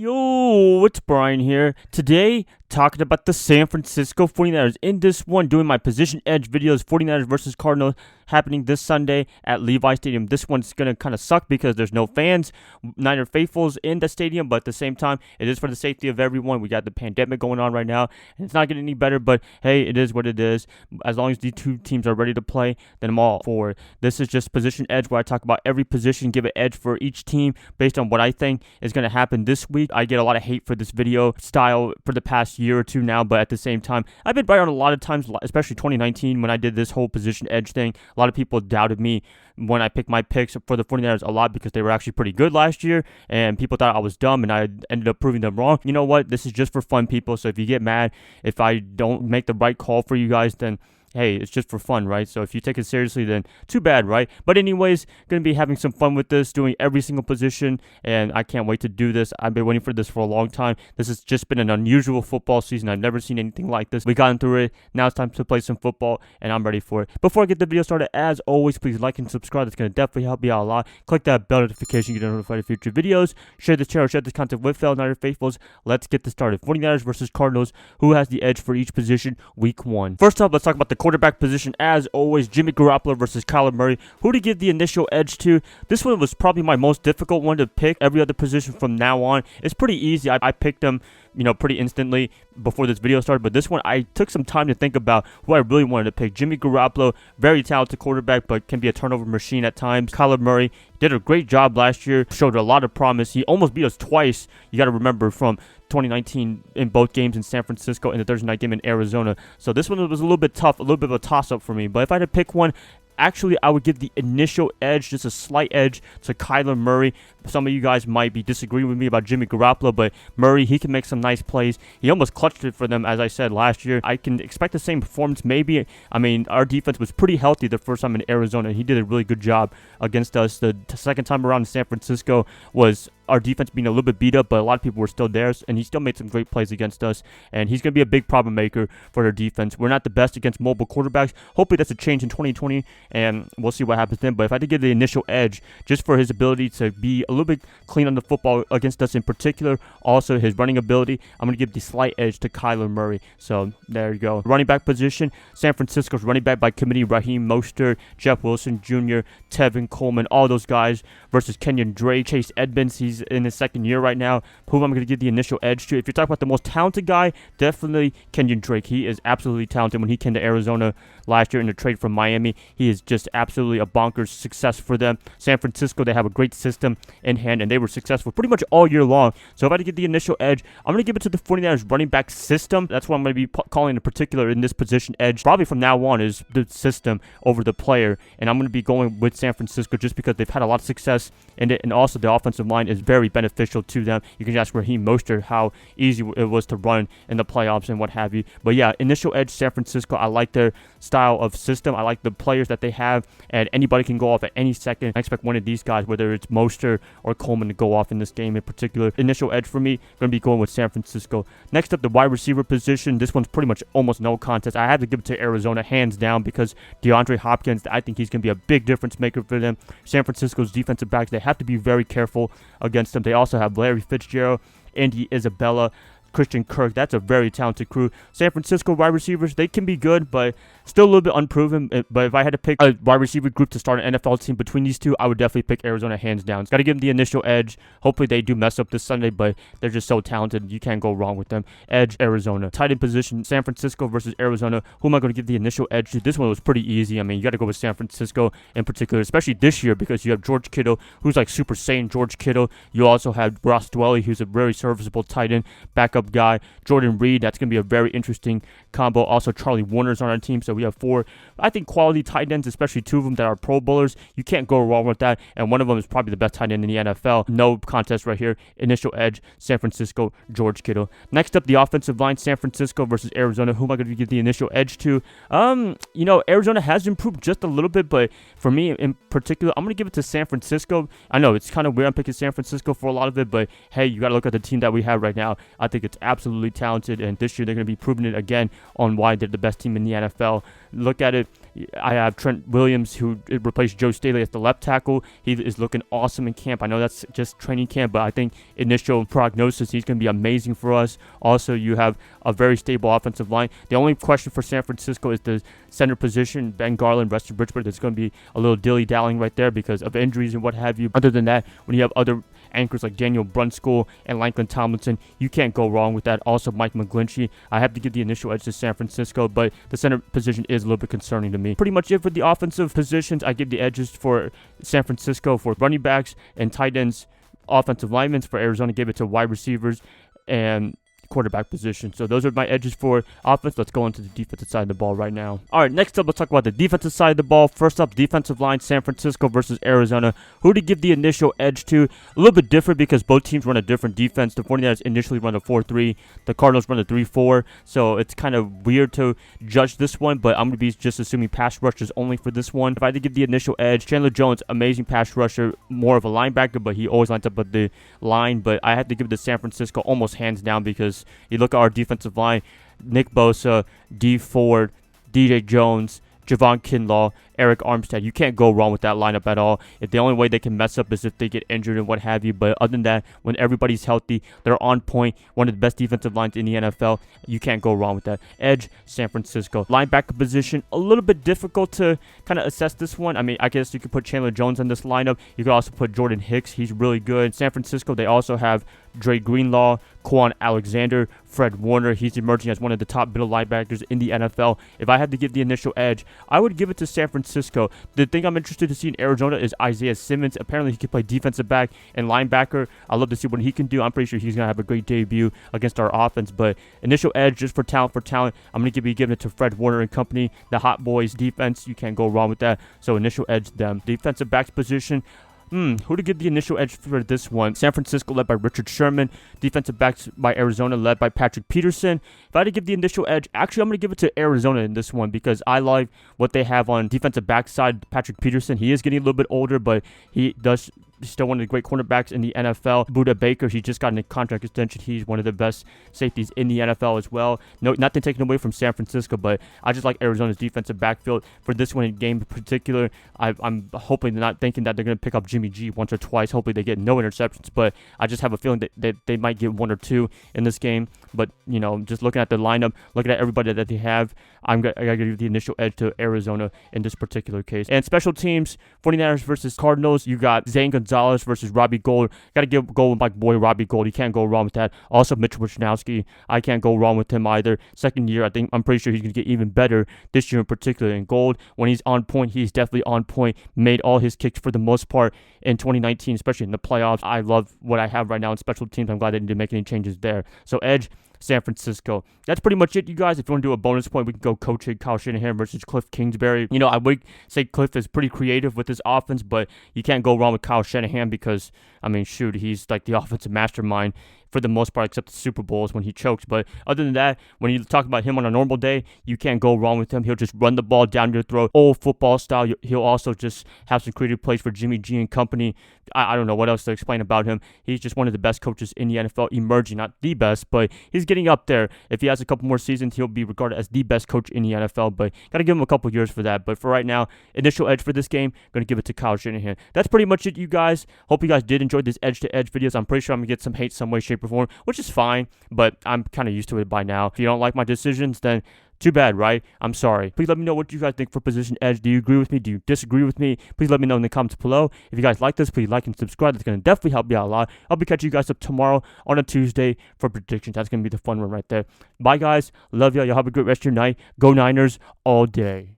Yo, it's Brian here. Today, talking about the San Francisco 49ers. In this one, doing my position edge videos, 49ers versus Cardinals, happening this Sunday at Levi Stadium. This one's going to kind of suck because there's no fans, Niner faithfuls in the stadium, but at the same time, it is for the safety of everyone. We got the pandemic going on right now, and it's not getting any better, but hey, it is what it is. As long as these two teams are ready to play, then I'm all for it. This is just position edge where I talk about every position, give an edge for each team based on what I think is going to happen this week. I get a lot of hate for this video style for the past year or two now, but at the same time, I've been right on a lot of times, especially 2019 when I did this whole position edge thing. A lot of people doubted me when I picked my picks for the 49ers a lot because they were actually pretty good last year, and people thought I was dumb, and I ended up proving them wrong. You know what? This is just for fun, people, so if you get mad if I don't make the right call for you guys, then hey, it's just for fun, right? So if you take it seriously, then too bad, right? But anyways, going to be having some fun with this, doing every single position, and I can't wait to do this. I've been waiting for this for a long time. This has just been an unusual football season. I've never seen anything like this. We gotten through it. Now it's time to play some football, and I'm ready for it. Before I get the video started, as always, please like and subscribe. That's going to definitely help you out a lot. Click that bell notification to get notified of future videos. Share this channel, share this content with fellow Niner faithfuls. Let's get this started. 49ers versus Cardinals. Who has the edge for each position? Week 1. First up, let's talk about the quarterback position. As always, Jimmy Garoppolo versus Kyler Murray. Who to give the initial edge to? This one was probably my most difficult one to pick. Every other position from now on, it's pretty easy. I picked them, pretty instantly before this video started. But this one, I took some time to think about who I really wanted to pick. Jimmy Garoppolo, very talented quarterback, but can be a turnover machine at times. Kyler Murray did a great job last year, showed a lot of promise. He almost beat us twice. You got to remember from 2019 in both games in San Francisco and the Thursday night game in Arizona. So this one was a little bit tough, a little bit of a toss-up for me. But if I had to pick one, actually, I would give the initial edge, just a slight edge, to Kyler Murray. Some of you guys might be disagreeing with me about Jimmy Garoppolo, but Murray, he can make some nice plays. He almost clutched it for them, as I said, last year. I can expect the same performance, maybe. I mean, our defense was pretty healthy the first time in Arizona. He did a really good job against us. The second time around in San Francisco was our defense being a little bit beat up, but a lot of people were still there, and he still made some great plays against us, and he's going to be a big problem maker for their defense. We're not the best against mobile quarterbacks. Hopefully that's a change in 2020, and we'll see what happens then. But if I had to give the initial edge, just for his ability to be a little bit clean on the football against us in particular, also his running ability, I'm going to give the slight edge to Kyler Murray. So there you go. Running back position, San Francisco's running back by committee, Raheem Mostert, Jeff Wilson Jr., Tevin Coleman, all those guys versus Kenyon Drake, Chase Edmonds. He's in his second year right now. Who I'm going to give the initial edge to? If you're talking about the most talented guy, definitely Kenyon Drake. He is absolutely talented. When he came to Arizona last year in the trade from Miami, he is just absolutely a bonkers success for them. San Francisco, they have a great system in hand, and they were successful pretty much all year long. So if I had to get the initial edge, I'm going to give it to the 49ers running back system. That's what I'm going to be calling in particular in this position edge. Probably from now on is the system over the player, and I'm going to be going with San Francisco just because they've had a lot of success in it, and also the offensive line is very beneficial to them. You can ask Raheem Mostert how easy it was to run in the playoffs and what have you. But yeah, initial edge, San Francisco. I like their style of system. I like the players that they have, and anybody can go off at any second. I expect one of these guys, whether it's Mostert or Coleman, to go off in this game in particular. Initial edge for me, going to be going with San Francisco. Next up, the wide receiver position. This one's pretty much almost no contest. I have to give it to Arizona hands down because DeAndre Hopkins, I think he's going to be a big difference maker for them. San Francisco's defensive backs, they have to be very careful against them. They also have Larry Fitzgerald, Andy Isabella, Christian Kirk. That's a very talented crew. San Francisco wide receivers, they can be good, but still a little bit unproven. But if I had to pick a wide receiver group to start an NFL team between these two, I would definitely pick Arizona hands down. Got to give them the initial edge. Hopefully they do mess up this Sunday, but they're just so talented. You can't go wrong with them. Edge, Arizona. Tight end position, San Francisco versus Arizona. Who am I going to give the initial edge to? This one was pretty easy. I mean, you got to go with San Francisco in particular, especially this year because you have George Kittle, who's like Super Saiyan George Kittle. You also have Ross Dwelly, who's a very serviceable tight end, backup guy. Jordan Reed, that's going to be a very interesting combo. Also, Charlie Warner's on our team, so we have 4, I think, quality tight ends, especially 2 of them that are Pro Bowlers. You can't go wrong with that, and one of them is probably the best tight end in the NFL. No contest right here. Initial edge, San Francisco, George Kittle. Next up, the offensive line, San Francisco versus Arizona. Who am I going to give the initial edge to? Arizona has improved just a little bit, but for me in particular, I'm going to give it to San Francisco. I know it's kind of weird I'm picking San Francisco for a lot of it, but hey, you got to look at the team that we have right now. I think it's absolutely talented, and this year they're going to be proving it again on why they're the best team in the NFL. Look at it. I have Trent Williams, who replaced Joe Staley at the left tackle. He is looking awesome in camp. I know that's just training camp, but I think initial prognosis, he's going to be amazing for us. Also, you have a very stable offensive line. The only question for San Francisco is the center position. Ben Garland, Rusty Bridgewater, there's going to be a little dilly-dallying right there because of injuries and what have you. Other than that, when you have other anchors like Daniel Brunskill and Langston Tomlinson, you can't go wrong with that. Also, Mike McGlinchey. I have to give the initial edge to San Francisco, but the center position is a little bit concerning to me. Pretty much it for the offensive positions. I give the edges for San Francisco for running backs and tight ends. Offensive linemen for Arizona gave it to wide receivers and quarterback position. So those are my edges for offense. Let's go into the defensive side of the ball right now. All right, next up, let's talk about the defensive side of the ball. First up, defensive line, San Francisco versus Arizona. Who to give the initial edge to? A little bit different because both teams run a different defense. The 49ers initially run a 4-3. The Cardinals run a 3-4. So it's kind of weird to judge this one, but I'm going to be just assuming pass rushers only for this one. If I had to give the initial edge, Chandler Jones, amazing pass rusher, more of a linebacker, but he always lines up at the line. But I have to give it to San Francisco almost hands down because you look at our defensive line, Nick Bosa, D. Ford, DJ Jones, Javon Kinlaw, Eric Armstead. You can't go wrong with that lineup at all. If the only way they can mess up is if they get injured and what have you. But other than that, when everybody's healthy, they're on point. One of the best defensive lines in the NFL. You can't go wrong with that. Edge, San Francisco. Linebacker position, a little bit difficult to kind of assess this one. I mean, I guess you could put Chandler Jones in this lineup. You could also put Jordan Hicks. He's really good. San Francisco, they also have Dre Greenlaw, Quan Alexander, Fred Warner. He's emerging as one of the top middle linebackers in the NFL. If I had to give the initial edge, I would give it to San Francisco. The thing I'm interested to see in Arizona is Isaiah Simmons. Apparently, he can play defensive back and linebacker. I love to see what he can do. I'm pretty sure he's going to have a great debut against our offense. But initial edge, just for talent, I'm going to be giving it to Fred Warner and company. The Hot Boys defense, you can't go wrong with that. So initial edge them. Defensive backs position, who to give the initial edge for this one? San Francisco led by Richard Sherman. Defensive backs by Arizona led by Patrick Peterson. If I had to give the initial edge, actually I'm going to give it to Arizona in this one because I like what they have on defensive back side. Patrick Peterson, he is getting a little bit older, but he does still one of the great cornerbacks in the NFL. Budda Baker, he just got a contract extension. He's one of the best safeties in the NFL as well. No, nothing taken away from San Francisco, but I just like Arizona's defensive backfield for this one in game in particular. I'm hoping, not thinking that they're going to pick up Jimmy G once or twice. Hopefully they get no interceptions, but I just have a feeling that they might get one or two in this game. But, you know, just looking at the lineup, looking at everybody that they have, I got to give the initial edge to Arizona in this particular case. And special teams, 49ers versus Cardinals, you got Zane Gonzalez versus Robbie Gould. Got to give gold with my boy Robbie Gould. You can't go wrong with that. Also, Mitch Wishnowsky, I can't go wrong with him either. Second year, I'm pretty sure he's going to get even better this year in particular. In Gould, when he's on point, he's definitely on point. Made all his kicks for the most part in 2019, especially in the playoffs. I love what I have right now in special teams. I'm glad they didn't make any changes there. So edge, San Francisco. That's pretty much it, you guys. If you want to do a bonus point, we can go coaching Kyle Shanahan versus Cliff Kingsbury. You know, I would say Cliff is pretty creative with his offense, but you can't go wrong with Kyle Shanahan because, I mean, shoot, he's like the offensive mastermind for the most part, except the Super Bowls when he chokes. But other than that, when you talk about him on a normal day, you can't go wrong with him. He'll just run the ball down your throat, old football style. He'll also just have some creative plays for Jimmy G and company. I don't know what else to explain about him. He's just one of the best coaches in the NFL, emerging, not the best, but he's getting up there. If he has a couple more seasons, he'll be regarded as the best coach in the NFL, but got to give him a couple years for that. But for right now, initial edge for this game, going to give it to Kyle Shanahan. That's pretty much it, you guys. Hope you guys did enjoy this edge-to-edge videos. I'm pretty sure I'm going to get some hate some way, shape, or form, which is fine, but I'm kind of used to it by now. If you don't like my decisions, then too bad, right? I'm sorry. Please let me know what you guys think for position edge. Do you agree with me? Do you disagree with me? Please let me know in the comments below. If you guys like this, please like and subscribe. That's going to definitely help me out a lot. I'll be catching you guys up tomorrow on a Tuesday for predictions. That's going to be the fun one right there. Bye, guys. Love y'all. Y'all have a great rest of your night. Go Niners all day.